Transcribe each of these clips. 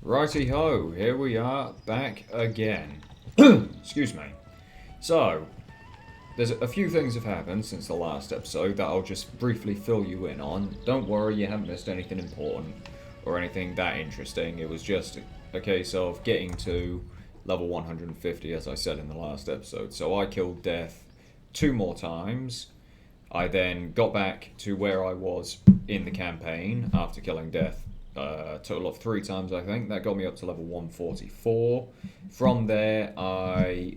Righty-ho, here we are, back again. Excuse me. So, there's a few things have happened since the last episode that I'll just briefly fill you in on. Don't worry, you haven't missed anything important or anything that interesting. It was just a case of getting to level 150, as I said in the last episode. So I killed Death 2 more times. I then got back to where I was in the campaign after killing Death total of 3 times, I think. That got me up to level 144. From there, I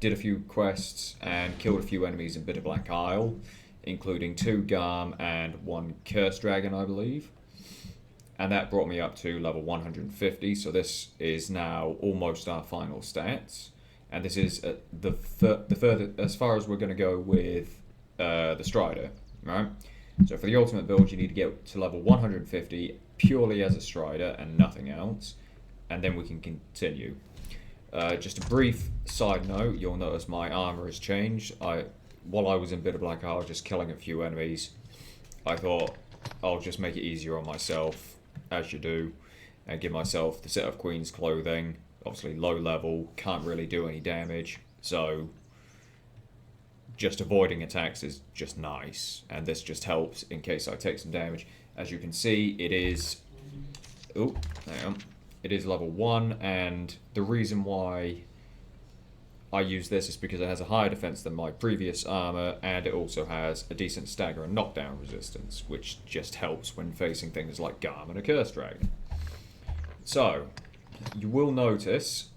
did a few quests and killed a few enemies in Bitter Black Isle, including 2 Garm and 1 Curse Dragon, I believe. And that brought me up to level 150, so this is now almost our final stats. And this is the further, as far as we're going to go with the Strider, right? So for the ultimate build, you need to get to level 150 purely as a Strider and nothing else, and then we can continue. Just a brief side note, you'll notice my armor has changed. While I was in Bitter Black Isle just killing a few enemies, I thought I'll just make it easier on myself, as you do, and give myself the set of Queen's clothing. Obviously low level, can't really do any damage, so just avoiding attacks is just nice, and this just helps in case I take some damage. As you can see, it is... Oh, hang on. It is level 1, and the reason why I use this is because it has a higher defense than my previous armor, and it also has a decent stagger and knockdown resistance, which just helps when facing things like Garm and a Curse Dragon. So, you will notice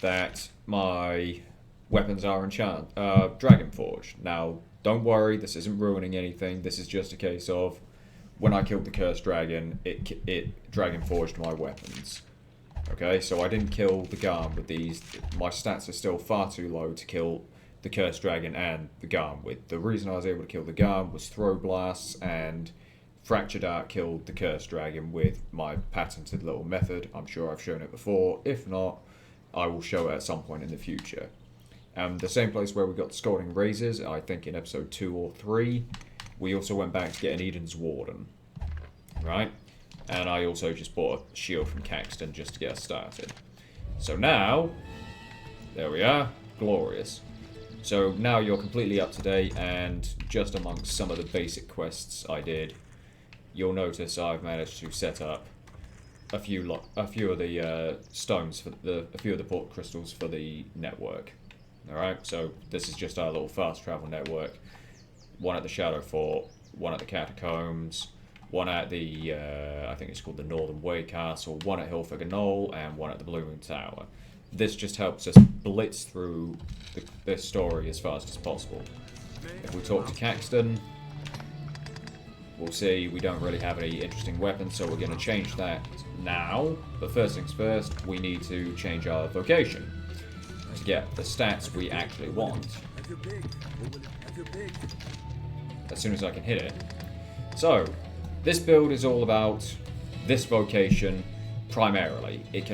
that my weapons are Dragon Forged. Now, don't worry, this isn't ruining anything. This is just a case of when I killed the Cursed Dragon, it Dragon Forged my weapons. Okay, so I didn't kill the Garm with these. My stats are still far too low to kill the Cursed Dragon and the Garm with. The reason I was able to kill the Garm was Throw Blasts, and Fractured Art killed the Cursed Dragon with my patented little method. I'm sure I've shown it before. If not, I will show it at some point in the future. The same place where we got the Scalding Razors, I think in episode 2 or 3, we also went back to get an Eden's Warden, right? And I also just bought a shield from Caxton just to get us started. So now, there we are, glorious. So now you're completely up to date, and just amongst some of the basic quests I did, you'll notice I've managed to set up a few of the stones for a few of the port crystals for the network. Alright, so this is just our little fast travel network. One at the Shadow Fort, one at the Catacombs, one at the, I think it's called the Northern Way Castle, one at Hillfigure Knoll, and one at the Blue Moon Tower. This just helps us blitz through this story as fast as possible. If we talk to Caxton, we'll see we don't really have any interesting weapons, so we're going to change that now. But first things first, we need to change our vocation to get the stats we actually want as soon as I can hit it. So, this build is all about this vocation primarily. It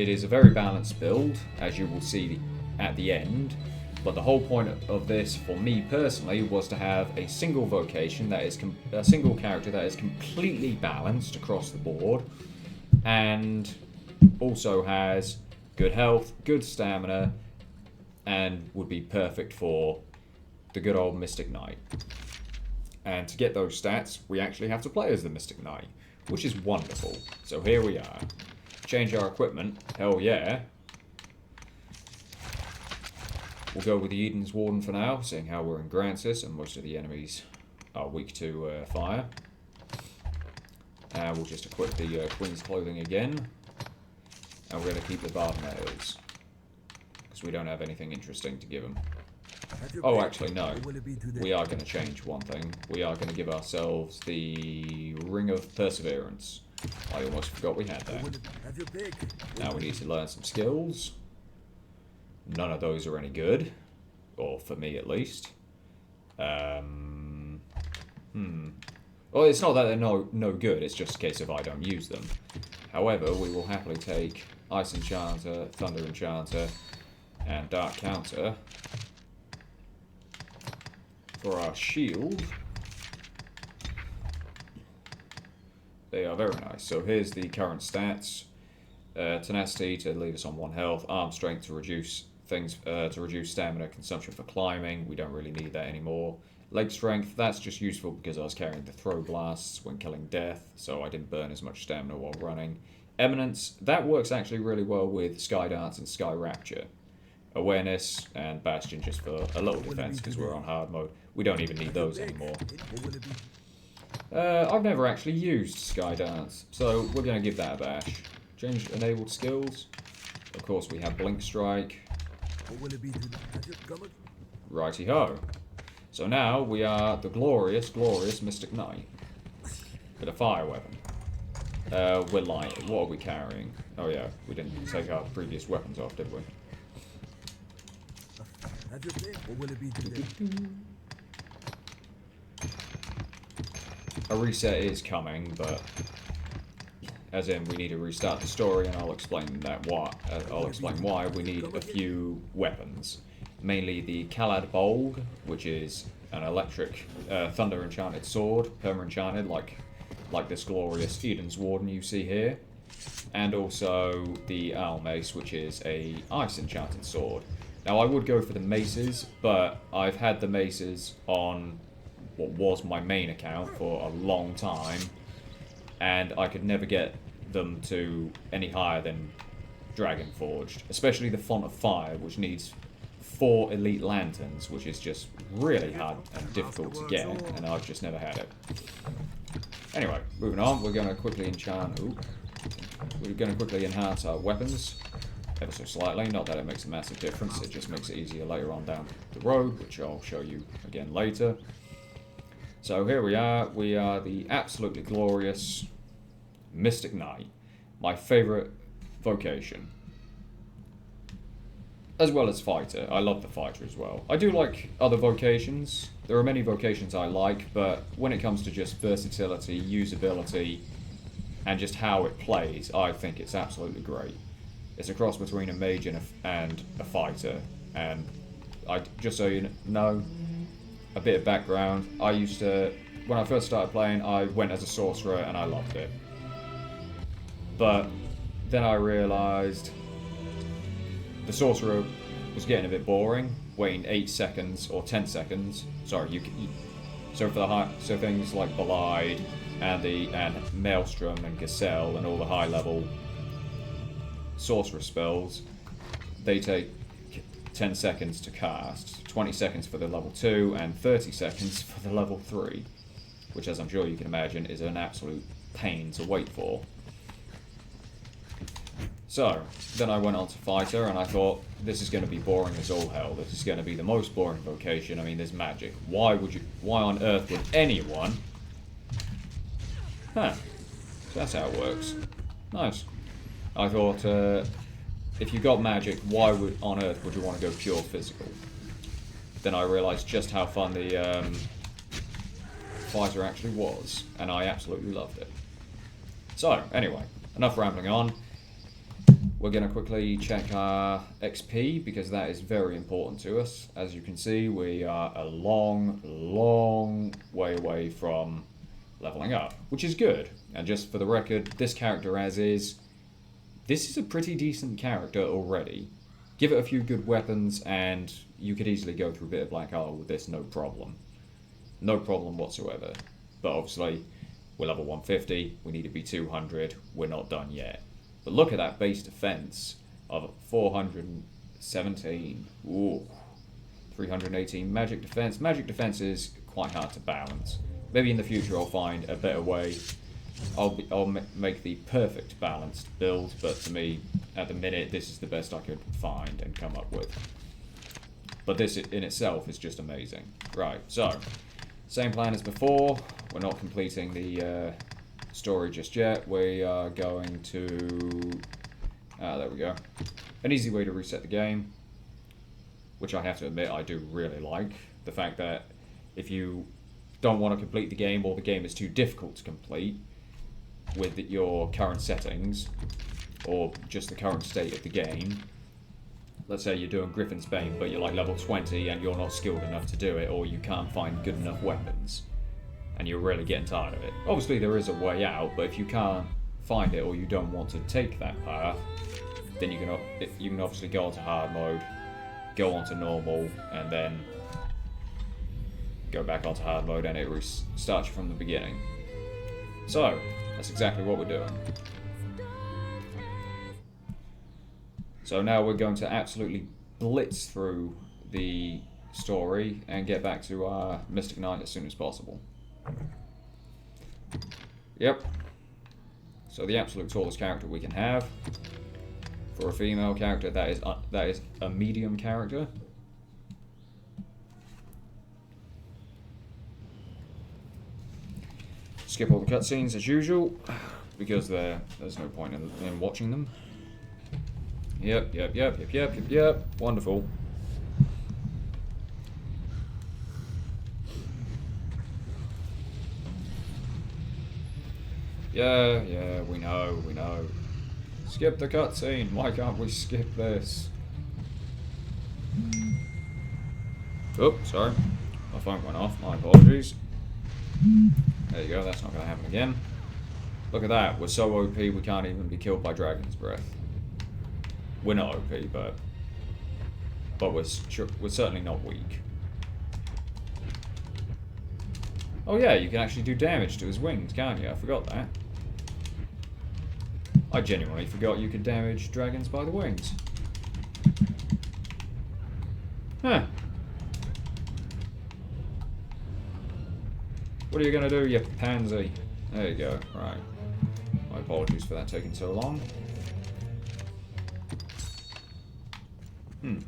is a very balanced build, as you will see at the end, but the whole point of this, for me personally, was to have a single vocation that is a single character that is completely balanced across the board, and also has good health, good stamina, and would be perfect for the good old Mystic Knight. And to get those stats, we actually have to play as the Mystic Knight, which is wonderful. So here we are. Change our equipment. Hell yeah. We'll go with the Eden's Warden for now, seeing how we're in Grancis and most of the enemies are weak to fire. And we'll just equip the Queen's Clothing again. And we're going to keep the Barbed Nails, because we don't have anything interesting to give them. Oh, actually, no. We are going to change one thing. We are going to give ourselves the Ring of Perseverance. I almost forgot we had that. Now we need to learn some skills. None of those are any good. Or for me, at least. Well, it's not that they're no good. It's just a case of I don't use them. However, we will happily take Ice Enchanter, Thunder Enchanter, and Dark Counter for our shield. They are very nice. So here's the current stats. tenacity to leave us on 1 health, arm strength to reduce things to reduce stamina consumption for climbing. We don't really need that anymore. Leg strength, that's just useful because I was carrying the throw blasts when killing death, so I didn't burn as much stamina while running. Eminence, that works actually really well with Sky Dance and Sky Rapture. Awareness and Bastion just for a little defense because we're on hard mode. We don't even need those anymore. I've never actually used Sky Dance, so we're going to give that a bash. Change enabled skills. Of course, we have Blink Strike. Righty ho. So now we are the glorious, glorious Mystic Knight with a fire weapon. We're light. What are we carrying? Oh yeah, we didn't take our previous weapons off, did we? A reset is coming, but as in we need to restart the story, and I'll explain that why. I'll explain why we need a few weapons, mainly the Kalad Bolg, which is an electric thunder enchanted sword, perma enchanted, like this glorious Eden's Warden you see here, and also the Owl Mace, which is a ice enchanted sword. Now I would go for the maces, but I've had the maces on what was my main account for a long time, and I could never get them to any higher than Dragon Forged, especially the Font of Fire, which needs 4 elite lanterns, which is just really hard and difficult to get, and I've just never had it. Anyway, moving on, we're going to quickly enchant. We're going to quickly enhance our weapons ever so slightly. Not that it makes a massive difference, it just makes it easier later on down the road, which I'll show you again later. So here we are the absolutely glorious Mystic Knight, my favourite vocation. As well as fighter. I love the fighter as well. I do like other vocations. There are many vocations I like, but when it comes to just versatility, usability, and just how it plays, I think it's absolutely great. It's a cross between a mage and a fighter. And just so you know, a bit of background, when I first started playing, I went as a sorcerer and I loved it. But then I realised the sorcerer was getting a bit boring, waiting 8 seconds or 10 seconds. Sorry, so things like Belied and Maelstrom and Gazelle and all the high level sorcerer spells, they take 10 seconds to cast, 20 seconds for the level 2 and 30 seconds for the level 3, which, as I'm sure you can imagine, is an absolute pain to wait for. So, then I went on to fighter, and I thought, this is going to be boring as all hell. This is going to be the most boring vocation. I mean, there's magic. Why on earth would anyone... Huh. So that's how it works. Nice. I thought, if you got magic, why on earth would you want to go pure physical? Then I realised just how fun the fighter actually was, and I absolutely loved it. So, anyway, enough rambling on. We're going to quickly check our XP, because that is very important to us. As you can see, we are a long, long way away from leveling up, which is good. And just for the record, this character as is, this is a pretty decent character already. Give it a few good weapons and you could easily go through a bit of Black Isle with this, no problem. No problem whatsoever. But obviously, we're level 150, we need to be 200, we're not done yet. But look at that base defense of 417. Ooh. 318 magic defense. Magic defense is quite hard to balance. Maybe in the future I'll find a better way. I'll make the perfect balanced build, but to me, at the minute, this is the best I could find and come up with. But this in itself is just amazing. Right, so, same plan as before. We're not completing the story just yet. We are going to... there we go. An easy way to reset the game, which I have to admit I do really like. The fact that if you don't want to complete the game, or the game is too difficult to complete with your current settings, or just the current state of the game. Let's say you're doing Griffin's Bane, but you're like level 20 and you're not skilled enough to do it, or you can't find good enough weapons, and you're really getting tired of it. Obviously there is a way out, but if you can't find it or you don't want to take that path, then you can obviously go onto hard mode, go onto normal, and then go back onto hard mode, and it restarts you from the beginning. So that's exactly what we're doing. So now we're going to absolutely blitz through the story and get back to our Mystic Knight as soon as possible. Yep. So the absolute tallest character we can have for a female character, that is a medium character. Skip all the cutscenes as usual because there's no point in watching them. Yep. Wonderful. Yeah, we know. Skip the cutscene. Why can't we skip this? Oh, sorry. My phone went off. My apologies. There you go. That's not going to happen again. Look at that. We're so OP we can't even be killed by Dragon's Breath. We're not OP, but we're certainly not weak. Oh yeah, you can actually do damage to his wings, can't you? I forgot that. I genuinely forgot you could damage dragons by the wings. Huh. What are you gonna do, you pansy? There you go, right. My apologies for that taking so long.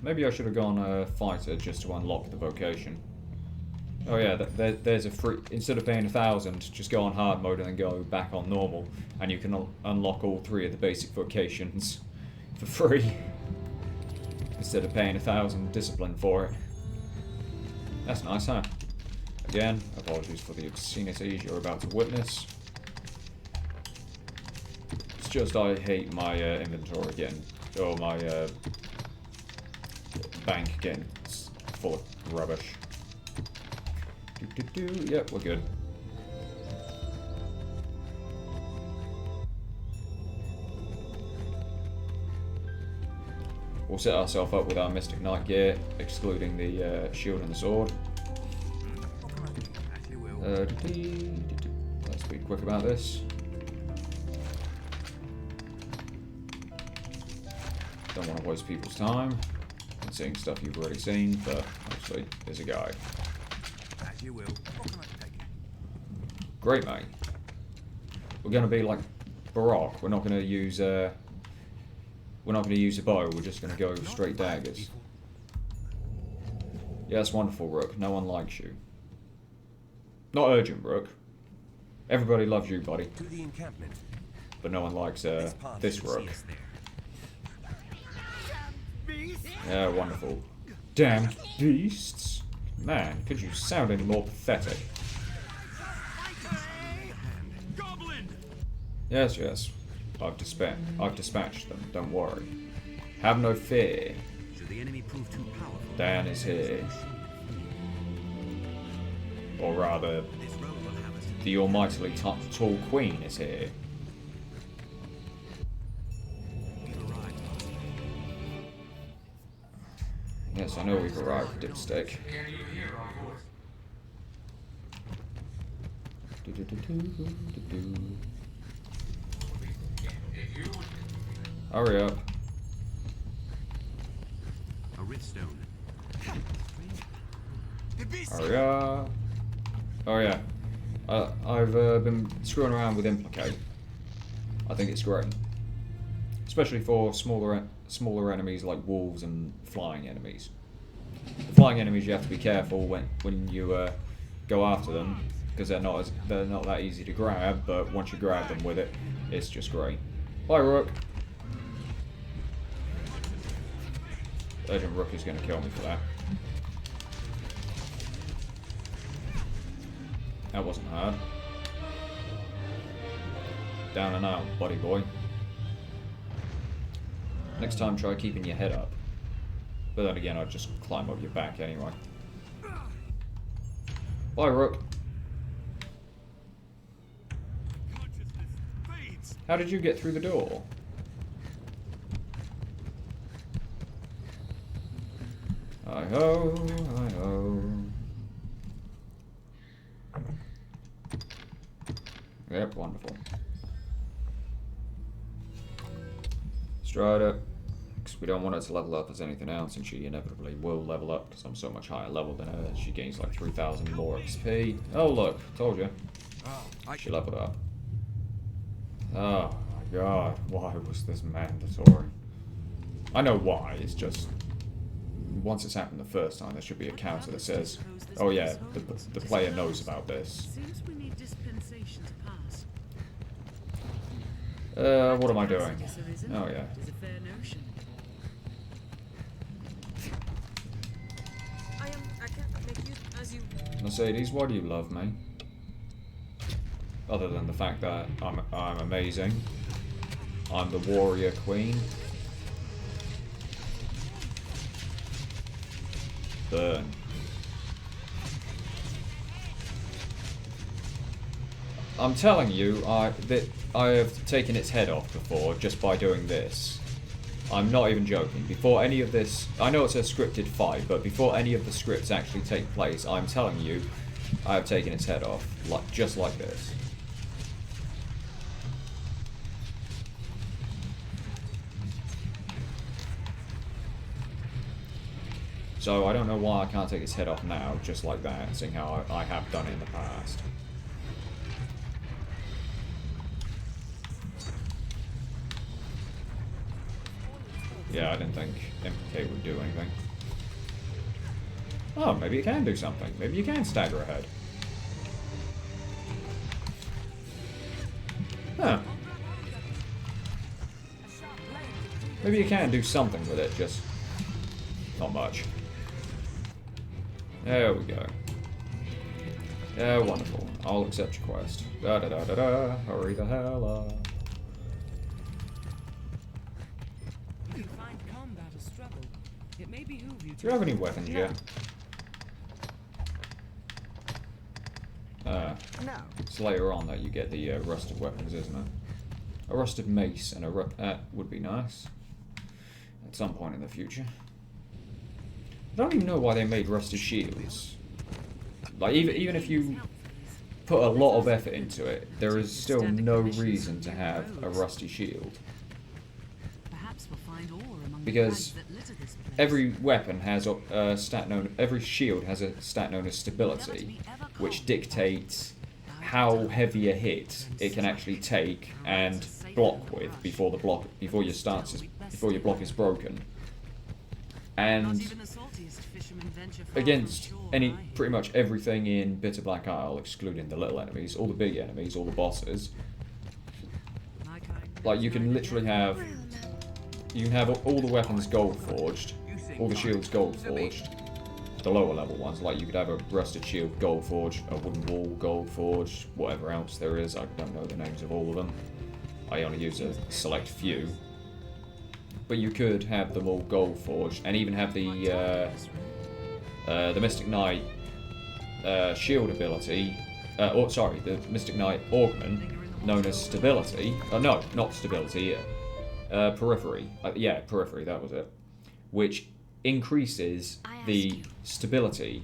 Maybe I should have gone fighter just to unlock the vocation. Oh yeah, there's a free... Instead of paying 1,000, just go on hard mode and then go back on normal. And you can unlock all 3 of the basic vocations for free. Instead of paying 1,000 discipline for it. That's nice, huh? Again, apologies for the obscenities you're about to witness. It's just I hate my inventory getting... Oh, my bank getting full of rubbish. Yep, we're good. We'll set ourselves up with our Mystic Knight gear, excluding the shield and the sword. Let's be quick about this. Don't want to waste people's time and seeing stuff you've already seen, but obviously there's a guide. You will. Great, mate. We're going to be like Baroque. We're not going to use a bow. We're just going to go straight daggers. Yeah, that's wonderful, Rook. No one likes you. Not urgent, Rook. Everybody loves you, buddy. To the encampment. But no one likes this Rook. Yeah, wonderful. Damn beasts. Man, could you sound any more pathetic? Yes. I've dispatched them, don't worry. Have no fear. Should the enemy prove too powerful, Dan is here. Or rather, the almightily tall queen is here. Yes, I know we've arrived, dipstick. Hurry up. A Riftstone. Hurry up. Oh yeah. I've been screwing around with Implicate. I think it's great. Especially for smaller enemies like wolves and flying enemies. The flying enemies you have to be careful when you go after them, because they're not that easy to grab, but once you grab them with it, it's just great. Bye, Rook. Legend Rook is going to kill me for that. That wasn't hard. Down and out, buddy boy. Next time, try keeping your head up. But then again, I'd just climb up your back anyway. Bye, Rook. How did you get through the door? Hi-ho, hi-ho. Yep, wonderful. Stride up. Because we don't want her to level up as anything else, and she inevitably will level up because I'm so much higher level than her. She gains like 3,000 more XP. Oh look, told you. She leveled up. Oh my god, why was this mandatory? I know why, it's just... Once it's happened the first time, there should be a counter that says, oh yeah, the player knows about this. Seems we need dispensation to pass. What am I doing? Oh yeah. It is a fair notion. I can't make you as you. Mercedes, why do you love me? Other than the fact that I'm amazing. I'm the warrior queen. Burn. I'm telling you, that I have taken its head off before just by doing this. I'm not even joking. Before any of this, I know it's a scripted fight, but before any of the scripts actually take place, I'm telling you, I have taken its head off, just like this. So I don't know why I can't take its head off now, just like that, seeing how I have done it in the past. Yeah, I didn't think Implicate would do anything. Oh, maybe it can do something. Maybe you can stagger ahead. Huh. Maybe you can do something with it, just not much. There we go. Yeah, wonderful. I'll accept your quest. Da da da da da. Hurry the hell up. You find combat a struggle. It may behoove you to. Do you have any weapons yet? No. It's later on that you get the rusted weapons, isn't it? A rusted mace and that would be nice. At some point in the future. I don't even know why they made rusted shields. Like, even if you put a lot of effort into it, there is still no reason to have a rusty shield. Perhaps we'll find ore among Because the flags that litter this place. every weapon has a stat known, every shield has a stat known as stability, which dictates how heavy a hit it can actually take and block with before your block is broken. And against pretty much everything in Bitter Black Isle, excluding the little enemies, all the big enemies, all the bosses, like you can literally have all the weapons gold forged, all the shields gold forged, the lower level ones, like you could have a rusted shield gold forged, a wooden wall gold forged, whatever else there is. I don't know the names of all of them. I only use a select few. But you could have them all gold forged, and even have the Mystic Knight shield ability. The Mystic Knight augment, known as stability. No, not stability. Periphery. Yeah, periphery. That was it. Which increases the stability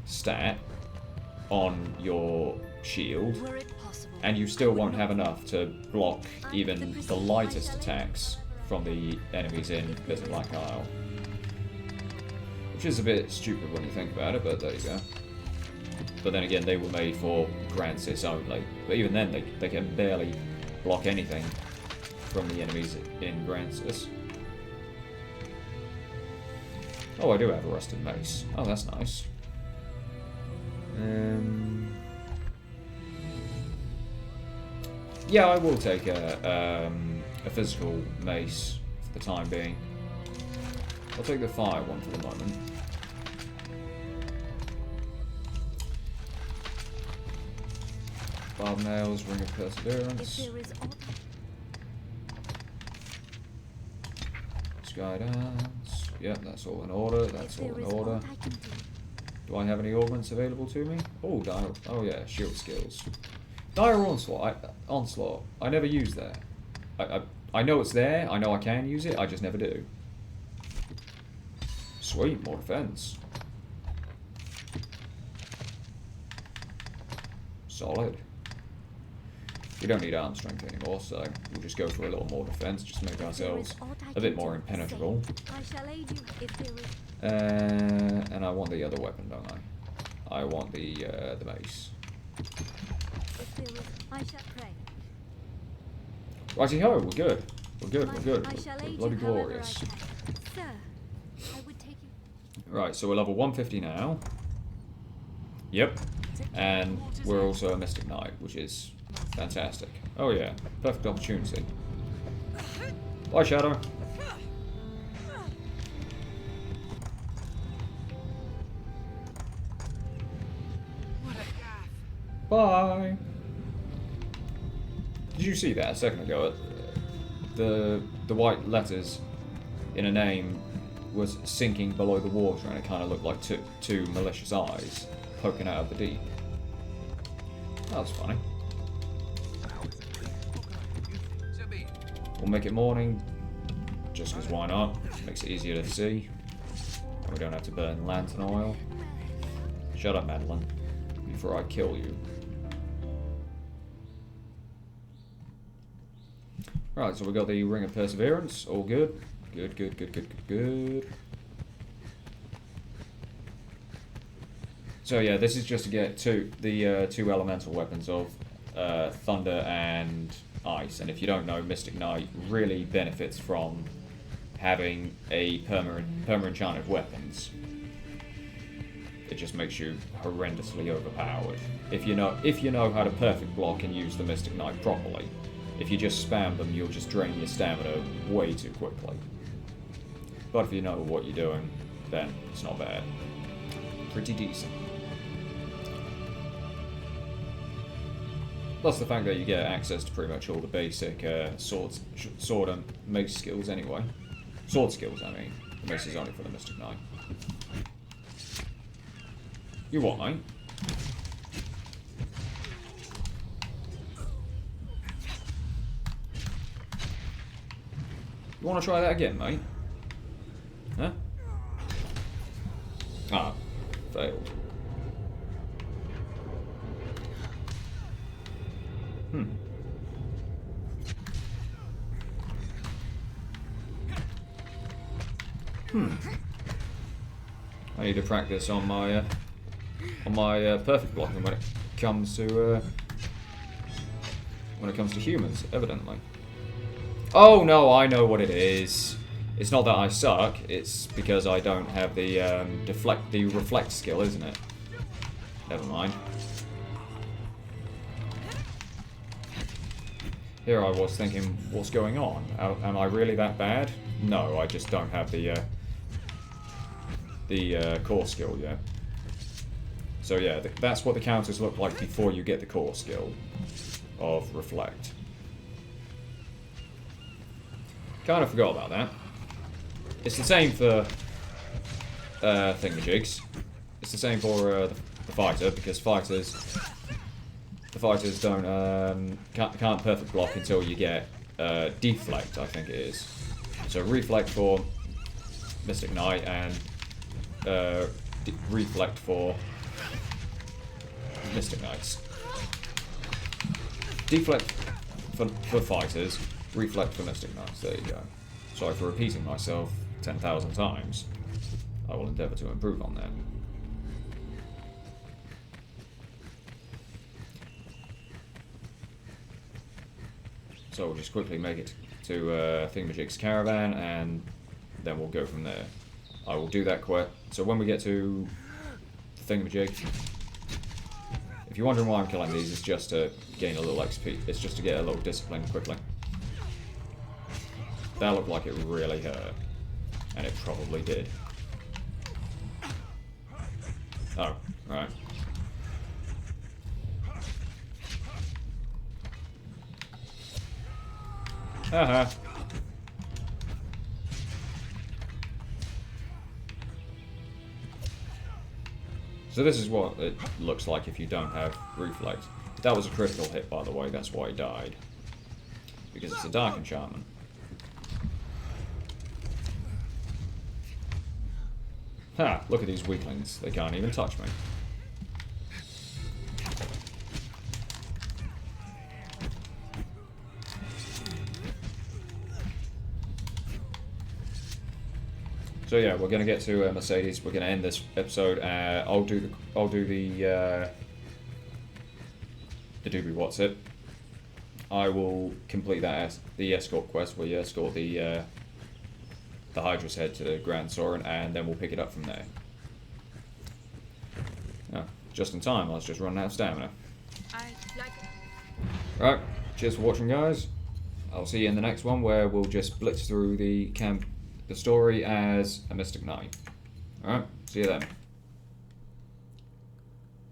stat on your shield, and you still won't have enough to block even the lightest attacks from the enemies in Bitter Black Isle. Which is a bit stupid when you think about it, but there you go. But then again, they were made for Grand Sis only. But even then, they can barely block anything from the enemies in Grand Sis. Oh, I do have a rusted mace. Oh, that's nice. Yeah, I will take a physical mace for the time being. I'll take the fire one for the moment. Barb nails, ring of perseverance. Sky dance. Yep, that's all in order. That's all in order. Do I have any augments available to me? Oh, oh yeah, shield skills. Dire onslaught. I never use that. I know it's there. I know I can use it. I just never do. Sweet, more defense. Solid. We don't need arm strength anymore, so we'll just go for a little more defense, just to make ourselves a bit more impenetrable. I shall aid you if there is. And I want the other weapon, don't I? I want the mace. If there is, I shall pray. Righty ho, we're good. We're good, we're good. I shall We're aid bloody you however glorious. I can. Sir, I would take you. Right, so we're level 150 now. Yep. And we're also a Mystic Knight, which is fantastic. Oh yeah, perfect opportunity. Bye, Shadow. Bye. Did you see that a second ago? The white letters in a name was sinking below the water, and it kind of looked like two malicious eyes poking out of the deep. That was funny. We'll make it morning, just because why not? Makes it easier to see. And we don't have to burn lantern oil. Shut up, Madeline, before I kill you. Right, so we got the Ring of Perseverance, all good. Good, good, good, good, good, good. So yeah, this is just to get the two elemental weapons of Thunder and Ice. And if you don't know, Mystic Knight really benefits from having a perma-enchanted weapons. It just makes you horrendously overpowered. If you know how to perfect block and use the Mystic Knight properly. If you just spam them, you'll just drain your stamina way too quickly. But if you know what you're doing, then it's not bad. Pretty decent. Plus the fact that you get access to pretty much all the basic sword and mace skills anyway. Sword skills, I mean. The mace is only for the Mystic Knight. You what, mate? You want to try that again, mate? Huh? Ah, failed. I need to practice on my perfect blocking when it comes to humans, evidently. Oh no, I know what it is. It's not that I suck. It's because I don't have the reflect skill, isn't it? Never mind. Here I was thinking, what's going on? Am I really that bad? No, I just don't have the core skill yet. So yeah, that's what the counters look like before you get the core skill of reflect. Kind of forgot about that. It's the same for thingamajigs. It's the same for the fighter, because the fighters don't can't perfect block until you get deflect, I think it is. So reflect for Mystic Knight and reflect for Mystic Knights. Deflect for fighters, reflect for Mystic Knights. There you go. Sorry for repeating myself 10,000 times. I will endeavour to improve on that. So we'll just quickly make it to Thingamajig's caravan, and then we'll go from there. I will do that quest. So when we get to Thingamajig, if you're wondering why I'm killing these, it's just to gain a little XP. It's just to get a little discipline quickly. That looked like it really hurt, and it probably did. Oh, right. Haha. So this is what it looks like if you don't have reflect. That was a critical hit, by the way, that's why he died. because it's a dark enchantment. Ha! Look at these weaklings. They can't even touch me. So yeah, we're gonna get to Mercedes. We're gonna end this episode. I'll do the doobie what's it. I will complete that the escort quest where you escort the Hydra's head to Grand Soren, and then we'll pick it up from there. Oh, just in time. I was just running out of stamina. I like it. Right, cheers for watching, guys. I'll see you in the next one where we'll just blitz through the story as a Mystic Knight. Alright, see you then.